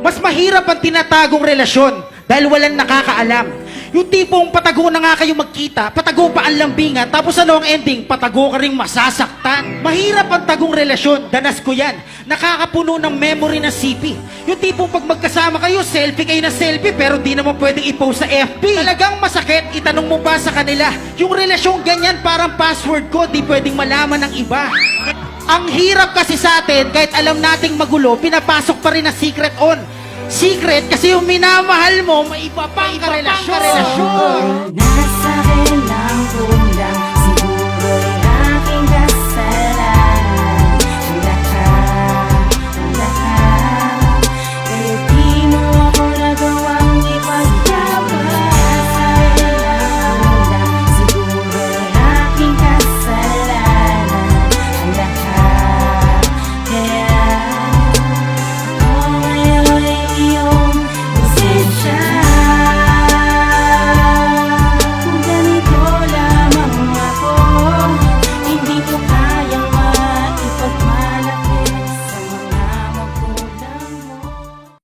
Mas mahirap ang tinatagong relasyon dahil walang nakakaalam. Yung tipong patago na nga kayo magkita, patago pa ang lambingan, tapos ano ang ending? Patago ka rin masasaktan. Mahirap ang tagong relasyon, danas ko yan. Nakakapuno ng memory ng CP. Yung tipong pag magkasama kayo, selfie kayo na selfie, pero di naman pwedeng i-post sa FB. Talagang masakit, itanong mo ba sa kanila? Yung relasyon ganyan, parang password ko, di pwedeng malaman ng iba. Ang hirap kasi sa atin, kahit alam nating magulo, pinapasok pa rin na secret on. Secret kasi yung minamahal mo, may iba pang karelasyon. Nasa akin lang